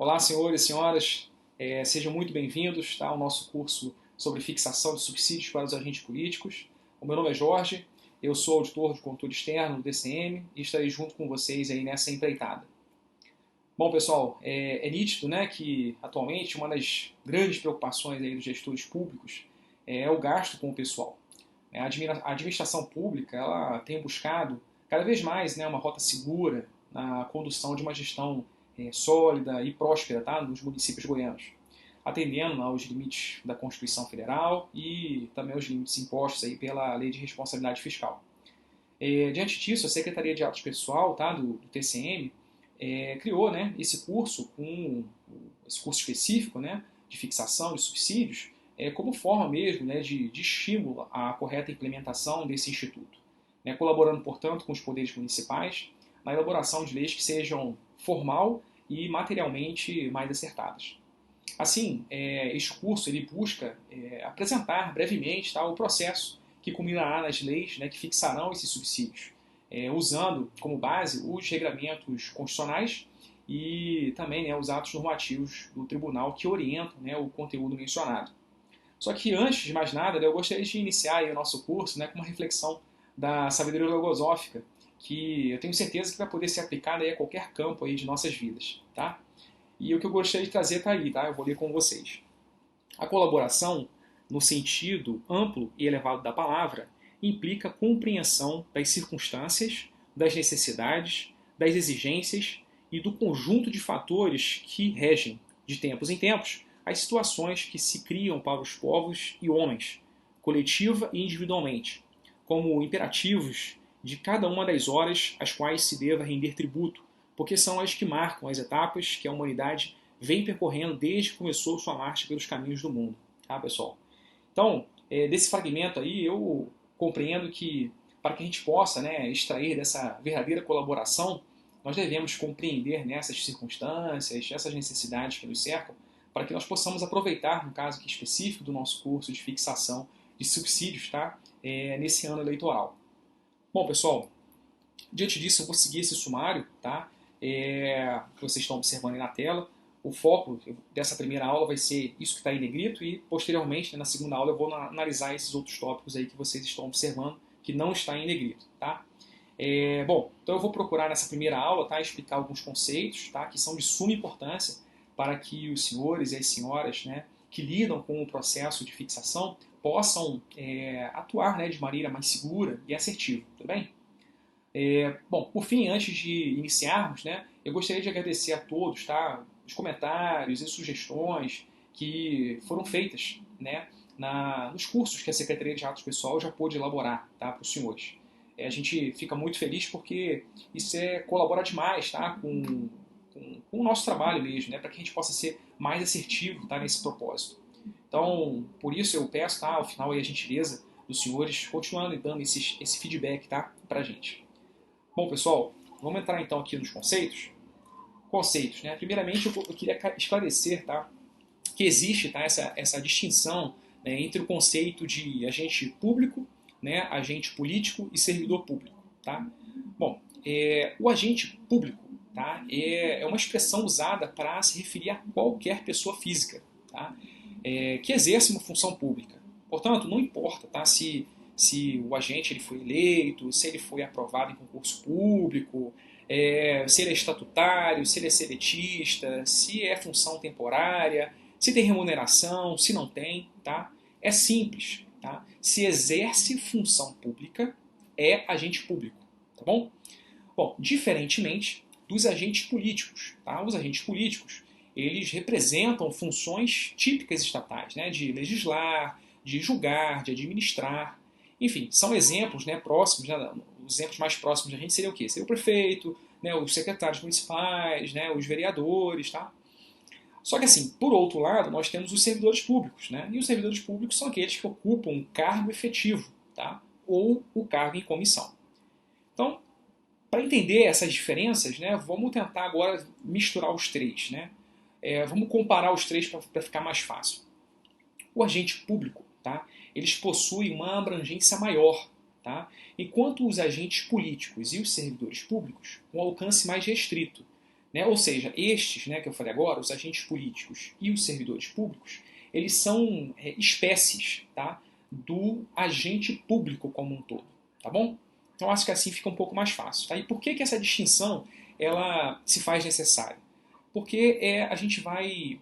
Olá, senhores e senhoras, sejam muito bem-vindos, tá, ao nosso curso sobre fixação de subsídios para os agentes políticos. O meu nome é Jorge, eu sou auditor de controle externo do DCM e estarei junto com vocês aí nessa empreitada. Bom, pessoal, é nítido, né, que atualmente uma das grandes preocupações aí dos gestores públicos é o gasto com o pessoal. A administração pública ela tem buscado cada vez mais, né, uma rota segura na condução de uma gestão sólida e próspera, tá, nos municípios goianos, atendendo aos limites da Constituição Federal e também aos limites impostos aí pela Lei de Responsabilidade Fiscal. Diante disso, a Secretaria de Atos Pessoal, tá, do TCM criou, né, esse curso específico, né, de fixação de subsídios como forma mesmo, né, de estímulo à correta implementação desse instituto, né, colaborando, portanto, com os poderes municipais na elaboração de leis que sejam formal e materialmente mais acertadas. Assim, este curso ele busca apresentar brevemente, tá, o processo que culminará nas leis, né, que fixarão esses subsídios, usando como base os regramentos constitucionais e também, né, os atos normativos do tribunal que orientam, né, o conteúdo mencionado. Só que antes de mais nada, né, eu gostaria de iniciar aí o nosso curso, né, com uma reflexão da sabedoria logosófica, que eu tenho certeza que vai poder ser aplicada aí a qualquer campo aí de nossas vidas, tá? E o que eu gostaria de trazer está aí, tá? Eu vou ler com vocês. A colaboração, no sentido amplo e elevado da palavra, implica compreensão das circunstâncias, das necessidades, das exigências e do conjunto de fatores que regem, de tempos em tempos, as situações que se criam para os povos e homens, coletiva e individualmente, como imperativos de cada uma das horas às quais se deva render tributo, porque são as que marcam as etapas que a humanidade vem percorrendo desde que começou sua marcha pelos caminhos do mundo. Tá, pessoal? Então, desse fragmento aí, eu compreendo que para que a gente possa, né, extrair dessa verdadeira colaboração, nós devemos compreender nessas circunstâncias, essas necessidades que nos cercam, para que nós possamos aproveitar, no caso aqui específico do nosso curso de fixação de subsídios, tá, nesse ano eleitoral. Bom, pessoal, diante disso eu vou seguir esse sumário, tá, que vocês estão observando aí na tela. O foco dessa primeira aula vai ser isso que está em negrito e, posteriormente, né, na segunda aula, eu vou analisar esses outros tópicos aí que vocês estão observando, que não está em negrito, tá? Bom, então eu vou procurar nessa primeira aula, tá, explicar alguns conceitos, tá, que são de suma importância para que os senhores e as senhoras, né, que lidam com o processo de fixação possam atuar, né, de maneira mais segura e assertiva, tudo bem? Bom, por fim, antes de iniciarmos, né, eu gostaria de agradecer a todos, tá, os comentários e sugestões que foram feitas, né, nos cursos que a Secretaria de Atos Pessoal já pôde elaborar, tá, para os senhores. A gente fica muito feliz porque isso colabora demais, tá, com o nosso trabalho mesmo, né, para que a gente possa ser mais assertivo, tá, nesse propósito. Então, por isso eu peço, tá, ao final aí a gentileza dos senhores continuando dando esse feedback, tá, para a gente. Bom, pessoal, vamos entrar então aqui nos conceitos. Conceitos, né? Primeiramente, eu queria esclarecer, tá, que existe, tá, essa distinção, né, entre o conceito de agente público, né, agente político e servidor público. Tá? Bom, o agente público, tá, é uma expressão usada para se referir a qualquer pessoa física, tá, que exerce uma função pública. Portanto, não importa, tá, se o agente ele foi eleito, se ele foi aprovado em concurso público, se ele é estatutário, se ele é seletista, se é função temporária, se tem remuneração, se não tem, tá? É simples, tá? Se exerce função pública, é agente público, tá bom? Bom, diferentemente dos agentes políticos, tá? Os agentes políticos, eles representam funções típicas estatais, né? De legislar, de julgar, de administrar. Enfim, são exemplos, né, próximos, né, os exemplos mais próximos da gente seria o quê? Seria o prefeito, né, os secretários municipais, né, os vereadores, tá? Só que assim, por outro lado, nós temos os servidores públicos, né? E os servidores públicos são aqueles que ocupam um cargo efetivo, tá? Ou o cargo em comissão. Então, para entender essas diferenças, né, vamos tentar agora misturar os três, né? Vamos comparar os três para ficar mais fácil. O agente público, tá, eles possuem uma abrangência maior, tá, enquanto os agentes políticos e os servidores públicos um alcance mais restrito, né? Ou seja, estes, né, que eu falei agora, os agentes políticos e os servidores públicos, eles são espécies, tá, do agente público como um todo, tá bom? Então acho que assim fica um pouco mais fácil. Tá? E por que essa distinção ela se faz necessária? Porque a gente vai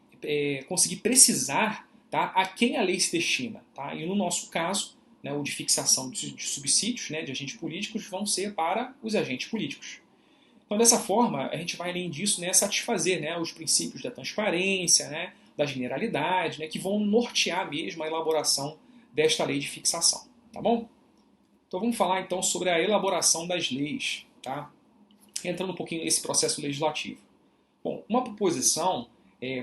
conseguir precisar, tá, a quem a lei se destina. Tá? E no nosso caso, né, o de fixação de subsídios, né, de agentes políticos, vão ser para os agentes políticos. Então, dessa forma, a gente vai, além disso, né, satisfazer, né, os princípios da transparência, né, da generalidade, né, que vão nortear mesmo a elaboração desta lei de fixação. Tá bom? Então vamos falar então sobre a elaboração das leis, tá? Entrando um pouquinho nesse processo legislativo. Bom, uma proposição,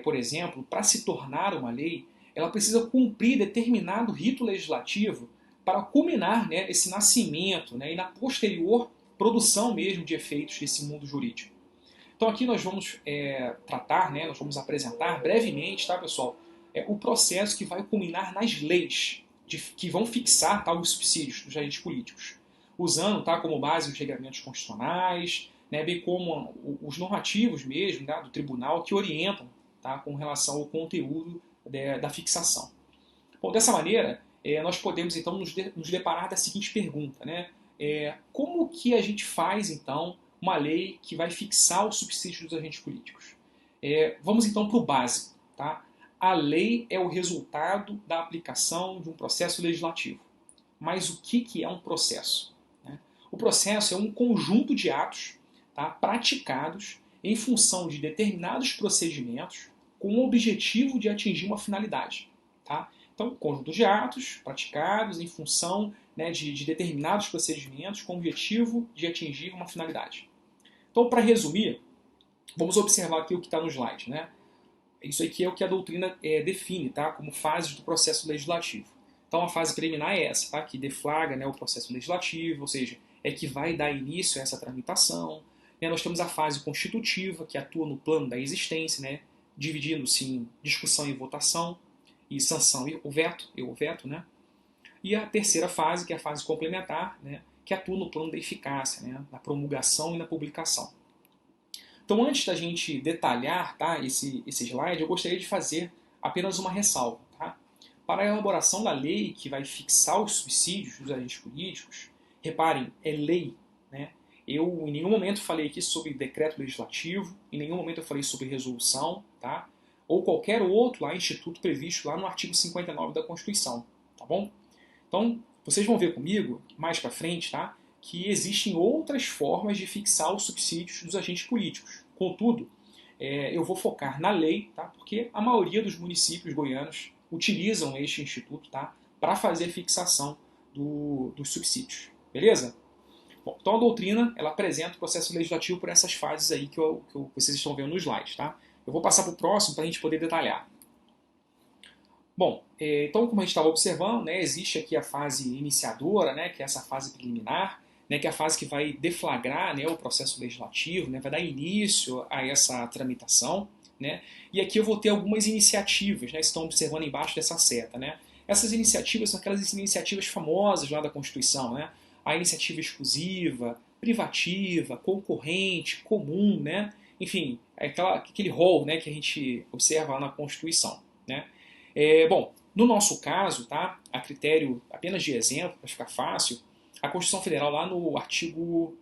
por exemplo, para se tornar uma lei, ela precisa cumprir determinado rito legislativo para culminar, né, esse nascimento, né, e na posterior produção mesmo de efeitos desse mundo jurídico. Então aqui nós vamos tratar, né, nós vamos apresentar brevemente, tá, pessoal, o processo que vai culminar nas leis que vão fixar, tá, os subsídios dos agentes políticos, usando, tá, como base os regulamentos constitucionais, né, bem como os normativos mesmo, tá, do tribunal que orientam, tá, com relação ao conteúdo da fixação. Bom, dessa maneira, nós podemos então nos deparar da seguinte pergunta, né? Como que a gente faz então uma lei que vai fixar o subsídio dos agentes políticos? Vamos então para o básico, tá? A lei é o resultado da aplicação de um processo legislativo. Mas o que é um processo? Né? O processo é um conjunto de atos, tá, praticados em função de determinados procedimentos com o objetivo de atingir uma finalidade. Tá? Então, conjunto de atos praticados em função, né, de determinados procedimentos com o objetivo de atingir uma finalidade. Então, para resumir, vamos observar aqui o que está no slide. Né? Isso aqui é o que a doutrina define, tá, como fases do processo legislativo. Então, a fase preliminar é essa, tá, que deflagra, né, o processo legislativo, ou seja, é que vai dar início a essa tramitação. Nós temos a fase constitutiva, que atua no plano da existência, né, dividindo-se em discussão e votação, e sanção e o veto, né? E a terceira fase, que é a fase complementar, né, que atua no plano da eficácia, né, na promulgação e na publicação. Então, antes da gente detalhar, tá, esse slide, eu gostaria de fazer apenas uma ressalva. Tá? Para a elaboração da lei que vai fixar os subsídios dos agentes políticos, reparem, é lei. Né? Eu em nenhum momento falei aqui sobre decreto legislativo, em nenhum momento eu falei sobre resolução, tá? Ou qualquer outro instituto previsto lá no artigo 59 da Constituição. Tá bom? Então, vocês vão ver comigo, mais para frente, tá, que existem outras formas de fixar os subsídios dos agentes políticos. Contudo, eu vou focar na lei, tá, porque a maioria dos municípios goianos utilizam este instituto, tá, para fazer a fixação dos subsídios. Beleza? Bom, então a doutrina ela apresenta o processo legislativo por essas fases aí que vocês estão vendo no slide. Tá? Eu vou passar para o próximo para a gente poder detalhar. Bom, então como a gente estava observando, né, existe aqui a fase iniciadora, né, que é essa fase preliminar, né, que é a fase que vai deflagrar, né, o processo legislativo, né, vai dar início a essa tramitação. Né, e aqui eu vou ter algumas iniciativas, né, estão observando embaixo dessa seta. Né. Essas iniciativas são aquelas iniciativas famosas lá da Constituição, né, a iniciativa exclusiva, privativa, concorrente, comum, né, enfim, aquele rol, né, que a gente observa lá na Constituição. Né. Bom, no nosso caso, tá, a critério apenas de exemplo, para ficar fácil, a Constituição Federal, lá no artigo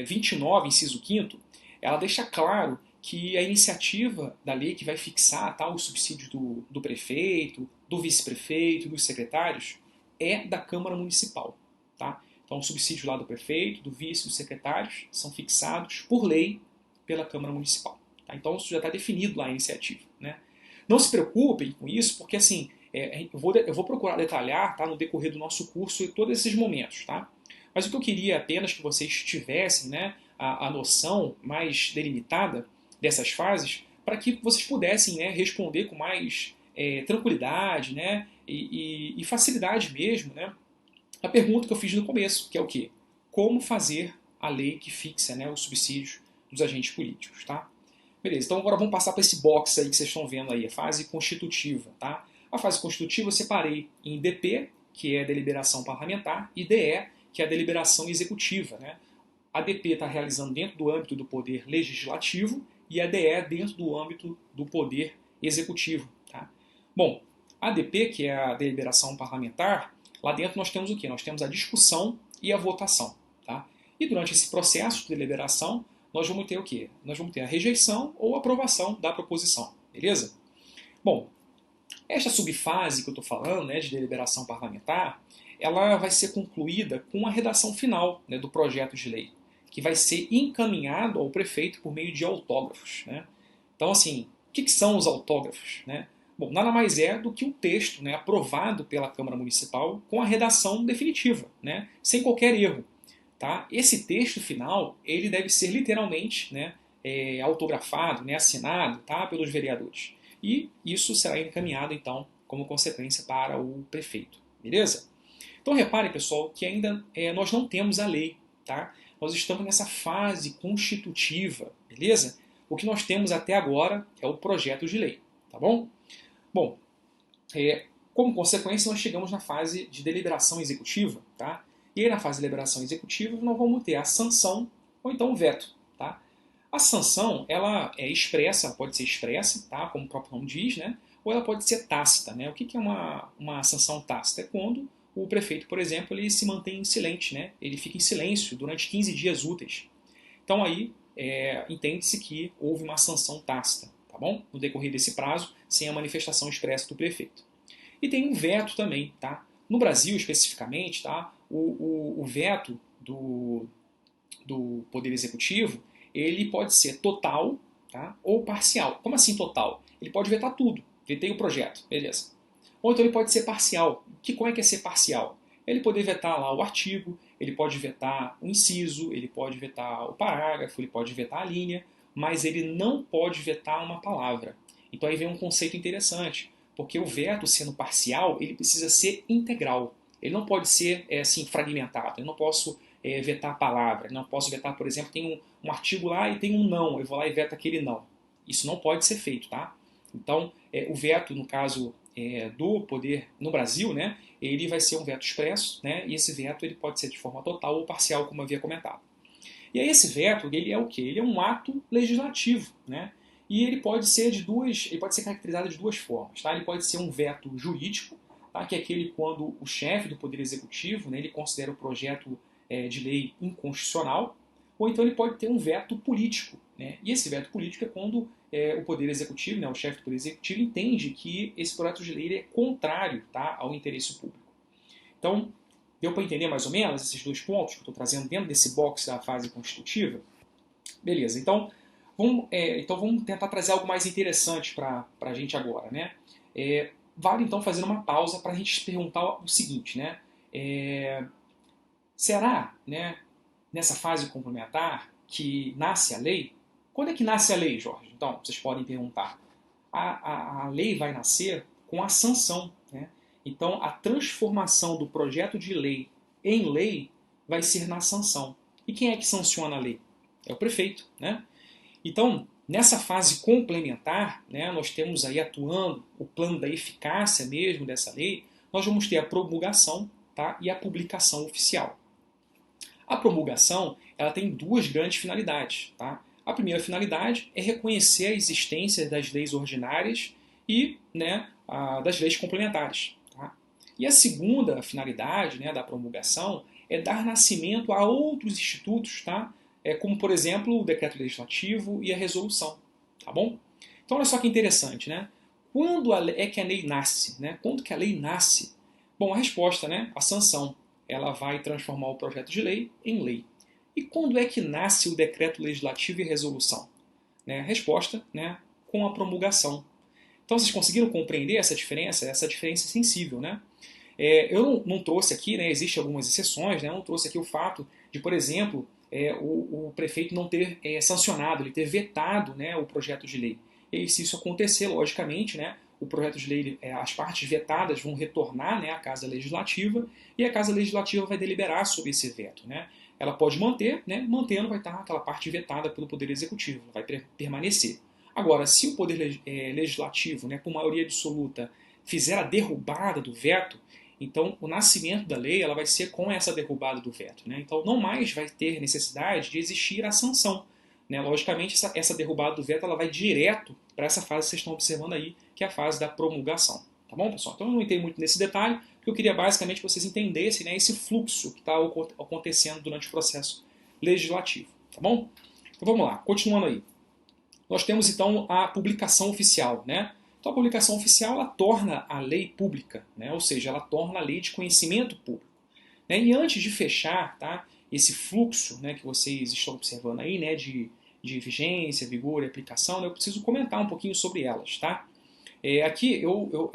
29, inciso 5º, ela deixa claro que a iniciativa da lei que vai fixar, tá, os subsídios do prefeito, do vice-prefeito, dos secretários, é da Câmara Municipal. Tá? Então, os subsídios lá do prefeito, do vice e dos secretários são fixados por lei pela Câmara Municipal. Tá? Então, isso já está definido lá a iniciativa. Né? Não se preocupem com isso, porque assim, eu vou procurar detalhar, tá, no decorrer do nosso curso todos esses momentos. Tá? Mas o que eu queria apenas que vocês tivessem, né, a noção mais delimitada dessas fases, para que vocês pudessem, né, responder com mais tranquilidade, né, e facilidade mesmo, né, a pergunta que eu fiz no começo, que é o quê? Como fazer a lei que fixa, né, os subsídios dos agentes políticos. Tá? Beleza, então agora vamos passar para esse box aí que vocês estão vendo aí, a fase constitutiva. Tá? A fase constitutiva eu separei em DP, que é a deliberação parlamentar, e DE, que é a deliberação executiva. Né? A DP está realizando dentro do âmbito do poder legislativo e a DE dentro do âmbito do Poder Executivo. Tá? Bom, a ADP, que é a deliberação parlamentar, lá dentro nós temos o quê? Nós temos a discussão e a votação. Tá? E durante esse processo de deliberação, nós vamos ter o quê? Nós vamos ter a rejeição ou aprovação da proposição. Beleza? Bom, esta subfase que eu estou falando, né, de deliberação parlamentar, ela vai ser concluída com a redação final, né, do projeto de lei, que vai ser encaminhado ao prefeito por meio de autógrafos. Né? Então, assim, o que são os autógrafos? Né? Bom, nada mais é do que um texto, né, aprovado pela Câmara Municipal com a redação definitiva, né, sem qualquer erro. Tá? Esse texto final ele deve ser literalmente, né, autografado, né, assinado, tá, pelos vereadores. E isso será encaminhado, então, como consequência para o prefeito. Beleza? Então reparem, pessoal, que ainda nós não temos a lei. Tá? Nós estamos nessa fase constitutiva. Beleza? O que nós temos até agora é o projeto de lei. Tá bom? Bom, como consequência, nós chegamos na fase de deliberação executiva. Tá? E aí, na fase de deliberação executiva, nós vamos ter a sanção ou então o veto. Tá? A sanção, ela é expressa, pode ser expressa, tá? Como o próprio nome diz, né? Ou ela pode ser tácita. Né? O que é uma sanção tácita? É quando o prefeito, por exemplo, ele se mantém silente, né? Ele fica em silêncio durante 15 dias úteis. Então aí entende-se que houve uma sanção tácita, tá bom? No decorrer desse prazo, sem a manifestação expressa do prefeito. E tem um veto também, tá? No Brasil, especificamente, tá? O veto do Poder Executivo, ele pode ser total, tá? Ou parcial. Como assim total? Ele pode vetar tudo. Vetei o projeto, beleza. Ou então ele pode ser parcial. Como é que é ser parcial? Ele pode vetar lá o artigo, ele pode vetar o inciso, ele pode vetar o parágrafo, ele pode vetar a linha, mas ele não pode vetar uma palavra. Então aí vem um conceito interessante, porque o veto, sendo parcial, ele precisa ser integral. Ele não pode ser assim, fragmentado. Eu não posso vetar a palavra. Eu não posso vetar, por exemplo, tem um artigo lá e tem um não. Eu vou lá e veto aquele não. Isso não pode ser feito, tá? Então, o veto, no caso do poder no Brasil, né, ele vai ser um veto expresso, né, e esse veto ele pode ser de forma total ou parcial, como eu havia comentado. E aí esse veto, ele é o quê? Ele é um ato legislativo, né? E ele pode ser caracterizado de duas formas, tá? Ele pode ser um veto jurídico, tá? Que é aquele quando o chefe do Poder Executivo, né, ele considera o projeto de lei inconstitucional, ou então ele pode ter um veto político, né? E esse veto político é quando o Poder Executivo, né, o chefe do Poder Executivo, entende que esse projeto de lei é contrário, tá, ao interesse público. Então, deu para entender mais ou menos esses dois pontos que eu estou trazendo dentro desse box da fase constitutiva? Beleza, então vamos tentar trazer algo mais interessante para a gente agora. Né? Vale então fazer uma pausa para a gente se perguntar o seguinte, né? Será, né, nessa fase complementar que nasce a lei? Quando é que nasce a lei, Jorge? Então, vocês podem perguntar. A lei vai nascer com a sanção. Né? Então, a transformação do projeto de lei em lei vai ser na sanção. E quem é que sanciona a lei? É o prefeito. Né? Então, nessa fase complementar, né, nós temos aí atuando o plano da eficácia mesmo dessa lei, nós vamos ter a promulgação, tá, e a publicação oficial. A promulgação ela tem duas grandes finalidades. Tá? A primeira finalidade é reconhecer a existência das leis ordinárias e, né, das leis complementares. Tá? E a segunda finalidade, né, da promulgação é dar nascimento a outros institutos, tá? Como, por exemplo, o decreto legislativo e a resolução. Tá bom? Então, olha só que interessante. Né? Quando é que a lei nasce? Né? Quando que a lei nasce? Bom, a resposta, né, a sanção, ela vai transformar o projeto de lei em lei. E quando é que nasce o decreto legislativo e a resolução? Né? Resposta, né, com a promulgação. Então vocês conseguiram compreender essa diferença? Essa diferença é sensível. Né? Eu não trouxe aqui, né, existem algumas exceções, né, eu não trouxe aqui o fato de, por exemplo, o prefeito não ter sancionado, ele ter vetado, né, o projeto de lei. E se isso acontecer, logicamente, né, o projeto de lei, as partes vetadas vão retornar, né, à Casa Legislativa e a Casa Legislativa vai deliberar sobre esse veto. Né? Ela pode manter, né, mantendo vai estar aquela parte vetada pelo Poder Executivo, vai permanecer. Agora, se o Poder Legislativo, né, por maioria absoluta, fizer a derrubada do veto, então o nascimento da lei ela vai ser com essa derrubada do veto. Né? Então não mais vai ter necessidade de existir a sanção. né? Logicamente, essa derrubada do veto ela vai direto para essa fase que vocês estão observando aí, que é a fase da promulgação. Tá bom, pessoal? Então eu não entrei muito nesse detalhe, porque eu queria basicamente que vocês entendessem, né, esse fluxo que está acontecendo durante o processo legislativo. Tá bom? Então vamos lá, continuando aí. Nós temos então a publicação oficial, né? Então a publicação oficial ela torna a lei pública, né? Ou seja, ela torna a lei de conhecimento público. Né? E antes de fechar, tá, esse fluxo, né, que vocês estão observando aí, né, de vigência, vigor e aplicação, né, eu preciso comentar um pouquinho sobre elas. Tá? Aqui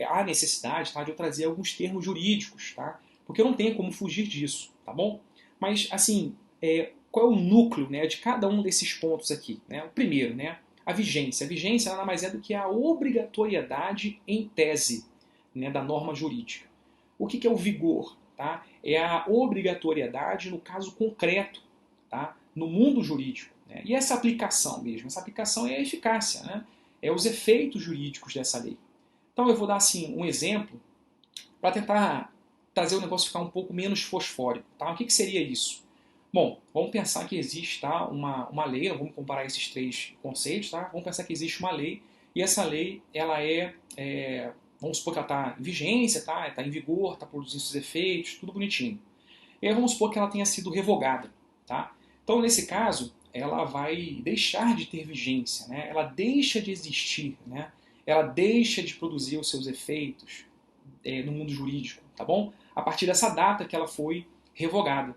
há necessidade, tá, de eu trazer alguns termos jurídicos, tá? Porque eu não tenho como fugir disso, tá bom? Mas, assim, qual é o núcleo, né, de cada um desses pontos aqui? Né? O primeiro, né, a vigência. A vigência nada mais é do que a obrigatoriedade em tese, né, da norma jurídica. O que é o vigor? Tá? É a obrigatoriedade no caso concreto, tá? No mundo jurídico. Né? E essa aplicação mesmo? Essa aplicação é a eficácia, né? É os efeitos jurídicos dessa lei. Então eu vou dar assim, um exemplo para tentar trazer o negócio ficar um pouco menos fosfórico. Tá? O que seria isso? Bom, vamos pensar que existe, tá, uma lei, vamos comparar esses três conceitos, tá? Vamos pensar que existe uma lei e essa lei ela vamos supor que ela está em vigência, tá? Está em vigor, está produzindo seus efeitos, tudo bonitinho. E aí vamos supor que ela tenha sido revogada. Tá? Então, nesse caso, ela vai deixar de ter vigência, né? Ela deixa de existir, né? Ela deixa de produzir os seus efeitos no mundo jurídico, tá bom? A partir dessa data que ela foi revogada.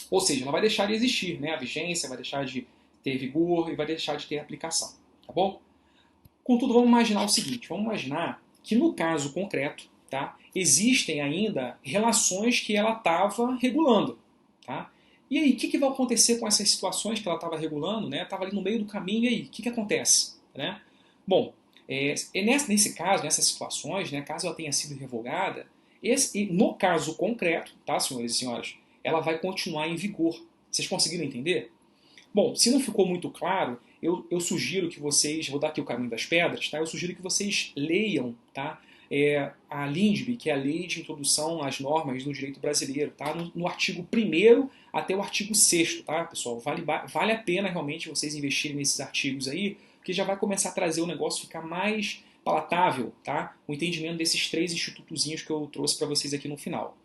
Ou seja, ela vai deixar de existir, né? A vigência vai deixar de ter vigor e vai deixar de ter aplicação, tá bom? Contudo, vamos imaginar o seguinte, vamos imaginar que no caso concreto, tá, existem ainda relações que ela estava regulando. Tá? E aí, o que vai acontecer com essas situações que ela estava regulando? Estava ali no meio do caminho, e aí, o que acontece? Né? Bom, nesse caso, nessas situações, né, caso ela tenha sido revogada, no caso concreto, tá, senhores e senhoras, ela vai continuar em vigor. Vocês conseguiram entender? Bom, se não ficou muito claro, eu sugiro que vocês, vou dar aqui o caminho das pedras, tá? Eu sugiro que vocês leiam, tá? A LINDB, que é a Lei de Introdução às Normas do Direito Brasileiro, tá? No artigo 1º até o artigo 6º, tá, pessoal? Vale a pena realmente vocês investirem nesses artigos aí, porque já vai começar a trazer o negócio ficar mais palatável, tá? O entendimento desses três institutozinhos que eu trouxe para vocês aqui no final.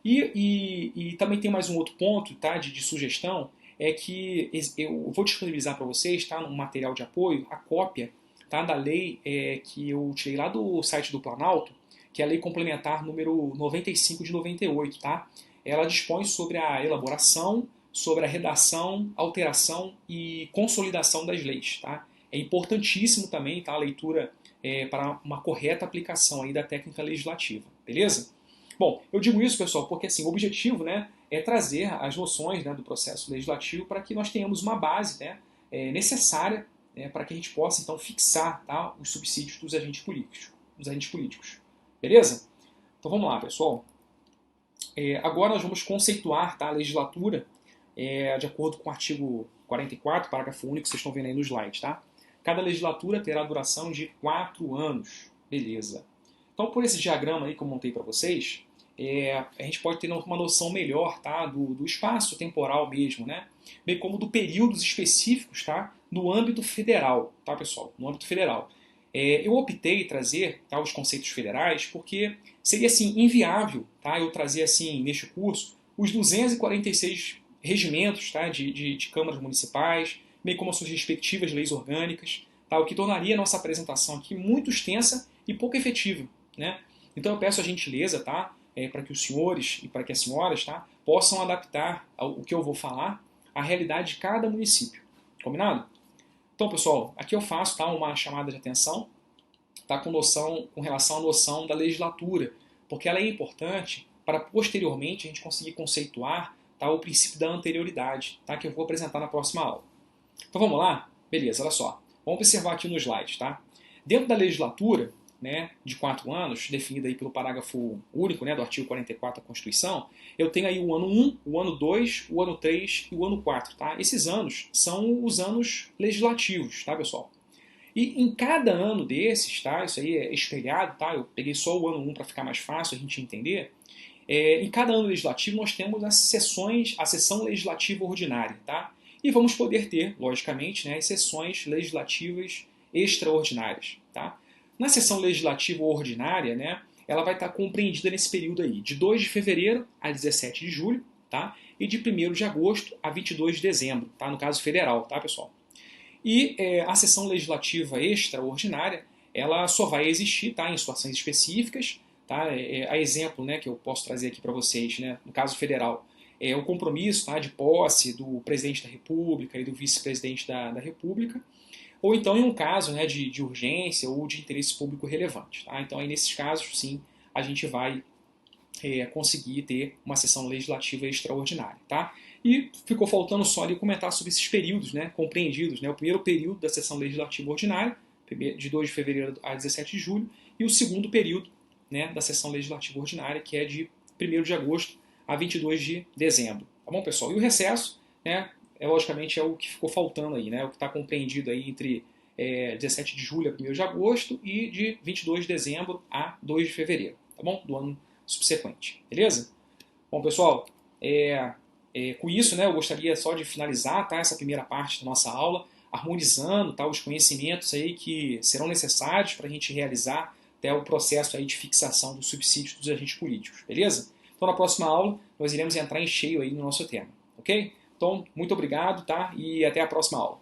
E também tem mais um outro ponto, tá, de sugestão, é que eu vou disponibilizar para vocês, tá, no material de apoio, a cópia, tá, da lei que eu tirei lá do site do Planalto, que é a Lei Complementar número 95 de 98. Tá? Ela dispõe sobre a elaboração, sobre a redação, alteração e consolidação das leis. Tá? É importantíssimo também, tá, a leitura para uma correta aplicação aí da técnica legislativa. Beleza? Bom, eu digo isso, pessoal, porque assim, o objetivo, né, é trazer as noções, né, do processo legislativo para que nós tenhamos uma base, né, necessária, né, para que a gente possa então fixar, tá, os subsídios dos agentes políticos. Beleza? Então vamos lá, pessoal. Agora nós vamos conceituar, tá, a legislatura de acordo com o artigo 44, parágrafo único, que vocês estão vendo aí no slide. Tá? Cada legislatura terá duração de 4 anos. Beleza. Então, por esse diagrama aí que eu montei para vocês, a gente pode ter uma noção melhor, tá, do espaço temporal mesmo, né? Bem como do períodos específicos, tá, no âmbito federal, tá, pessoal? No âmbito federal. Eu optei em trazer, tá, os conceitos federais porque seria assim inviável, tá, eu trazer assim neste curso os 246 regimentos, tá, de câmaras municipais, bem como as suas respectivas leis orgânicas, tá, o que tornaria a nossa apresentação aqui muito extensa e pouco efetiva. Né? Então eu peço a gentileza, tá, para que os senhores e para que as senhoras, tá, possam adaptar o que eu vou falar à realidade de cada município. Combinado? Então, pessoal, aqui eu faço, tá, uma chamada de atenção, tá, com relação à noção da legislatura, porque ela é importante para posteriormente a gente conseguir conceituar, tá, o princípio da anterioridade, tá, que eu vou apresentar na próxima aula. Então vamos lá? Beleza, olha só. Vamos observar aqui no slide. Tá? Dentro da legislatura, né, de 4 anos, definida aí pelo parágrafo único, né, do artigo 44 da Constituição, eu tenho aí o ano 1, o ano 2, o ano 3 e o ano 4. Tá? Esses anos são os anos legislativos, tá, pessoal? E em cada ano desses, tá, isso aí é espelhado, tá, eu peguei só o ano 1 para ficar mais fácil a gente entender, em cada ano legislativo nós temos as sessões, a sessão legislativa ordinária. Tá? E vamos poder ter, logicamente, né, as sessões legislativas extraordinárias. Tá? Na sessão legislativa ordinária, né, ela vai estar compreendida nesse período aí, de 2 de fevereiro a 17 de julho, tá? E de 1º de agosto a 22 de dezembro, tá? No caso federal, tá, pessoal? E a sessão legislativa extraordinária, ela só vai existir, tá, em situações específicas, tá? A exemplo, né, que eu posso trazer aqui para vocês, né, no caso federal, é o compromisso, tá, de posse do presidente da República e do vice-presidente da República, ou então em um caso, né, de urgência ou de interesse público relevante. Tá? Então, aí, nesses casos, sim, a gente vai conseguir ter uma sessão legislativa extraordinária. Tá? E ficou faltando só ali comentar sobre esses períodos, né, compreendidos. Né? O primeiro período da sessão legislativa ordinária, de 2 de fevereiro a 17 de julho, e o segundo período, né, da sessão legislativa ordinária, que é de 1º de agosto a 22 de dezembro. Tá bom, pessoal? E o recesso, né, logicamente é o que ficou faltando aí, né, o que está compreendido aí entre 17 de julho a 1º de agosto e de 22 de dezembro a 2 de fevereiro, tá bom? Do ano subsequente, beleza? Bom, pessoal, com isso, né, eu gostaria só de finalizar, tá, essa primeira parte da nossa aula, harmonizando, tá, os conhecimentos aí que serão necessários para a gente realizar até o processo aí de fixação dos subsídios dos agentes políticos, beleza? Então, na próxima aula, nós iremos entrar em cheio aí no nosso tema, ok? Então, muito obrigado, tá? E até a próxima aula.